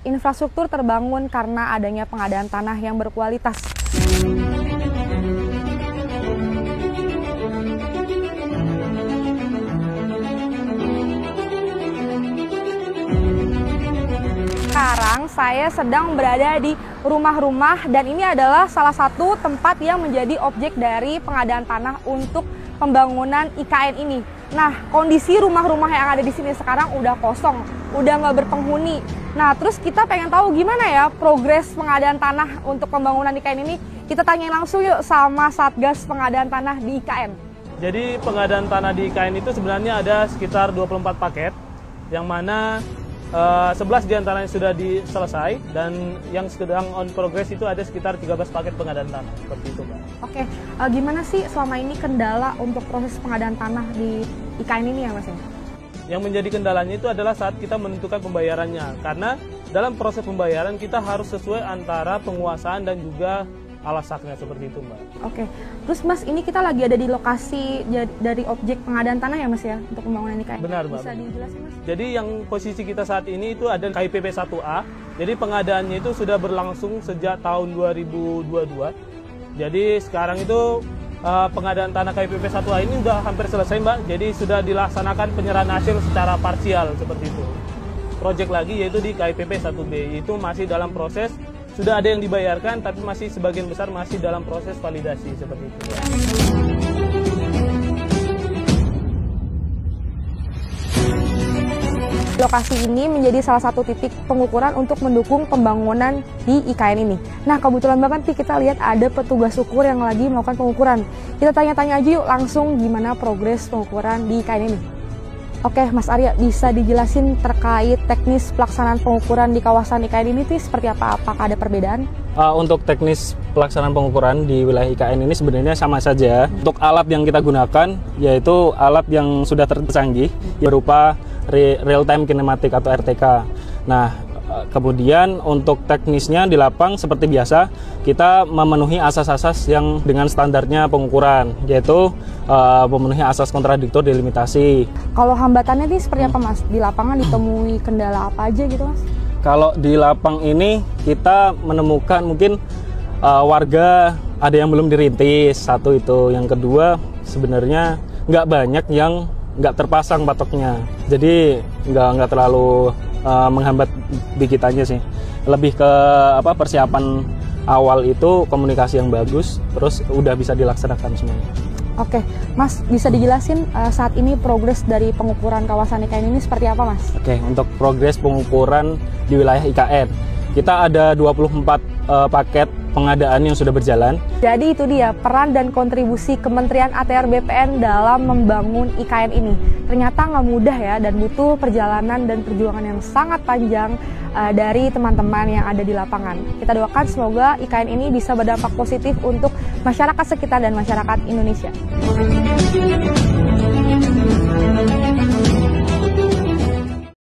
infrastruktur terbangun karena adanya pengadaan tanah yang berkualitas. Sekarang saya sedang berada di rumah-rumah dan ini adalah salah satu tempat yang menjadi objek dari pengadaan tanah untuk pembangunan IKN ini. Nah, kondisi rumah-rumah yang ada di sini sekarang udah kosong, udah nggak berpenghuni. Nah, terus kita pengen tahu gimana ya progres pengadaan tanah untuk pembangunan IKN ini. Kita tanya langsung yuk sama Satgas Pengadaan Tanah di IKN. Jadi pengadaan tanah di IKN itu sebenarnya ada sekitar 24 paket, yang mana 11 diantaranya sudah selesai dan yang sedang on progress itu ada sekitar 13 paket pengadaan tanah, seperti itu, Mbak. Oke, gimana sih selama ini kendala untuk proses pengadaan tanah di IKN ini ya, Mas? Yang menjadi kendalanya itu adalah saat kita menentukan pembayarannya, karena dalam proses pembayaran kita harus sesuai antara penguasaan dan juga alas haknya, seperti itu, Mbak. Oke, terus Mas, ini kita lagi ada di lokasi dari objek pengadaan tanah ya, Mas, ya, untuk pembangunan IKN? Benar, Mbak. Bisa dijelasin, Mas? Jadi yang posisi kita saat ini itu ada KIPP 1A, jadi pengadaannya itu sudah berlangsung sejak tahun 2022. Jadi sekarang itu pengadaan tanah KIPP 1A ini sudah hampir selesai, Mbak, jadi sudah dilaksanakan penyerahan hasil secara parsial, seperti itu. Project lagi yaitu di KIPP 1B, itu masih dalam proses. Sudah ada yang dibayarkan, tapi masih sebagian besar masih dalam proses validasi, seperti itu. Lokasi ini menjadi salah satu titik pengukuran untuk mendukung pembangunan di IKN ini. Nah, kebetulan banget nih kita lihat ada petugas ukur yang lagi melakukan pengukuran. Kita tanya-tanya aja yuk langsung gimana progres pengukuran di IKN ini. Oke, Mas Arya, bisa dijelasin terkait teknis pelaksanaan pengukuran di kawasan IKN ini seperti apa? Apakah ada perbedaan? Untuk teknis pelaksanaan pengukuran di wilayah IKN ini sebenarnya sama saja. Untuk alat yang kita gunakan, yaitu alat yang sudah tercanggih, berupa real-time kinematik atau RTK. Nah, kemudian untuk teknisnya di lapang seperti biasa, kita memenuhi asas-asas yang dengan standarnya pengukuran, yaitu memenuhi asas kontradiktor delimitasi. Kalau hambatannya ini seperti apa, Mas? Di lapangan ditemui kendala apa aja gitu, Mas? Kalau di lapang ini kita menemukan mungkin warga ada yang belum dirintis, satu itu. Yang kedua sebenarnya nggak banyak yang nggak terpasang patoknya, jadi nggak terlalu menghambat di kitanya sih. Lebih ke persiapan awal itu komunikasi yang bagus, terus udah bisa dilaksanakan semuanya. Oke, Mas, bisa dijelasin saat ini progres dari pengukuran kawasan IKN ini seperti apa, Mas? Oke, untuk progres pengukuran di wilayah IKN, kita ada 24 paket pengadaan yang sudah berjalan. Jadi itu dia peran dan kontribusi Kementerian ATR BPN dalam membangun IKN ini. Ternyata nggak mudah ya, dan butuh perjalanan dan perjuangan yang sangat panjang dari teman-teman yang ada di lapangan. Kita doakan semoga IKN ini bisa berdampak positif untuk masyarakat sekitar dan masyarakat Indonesia.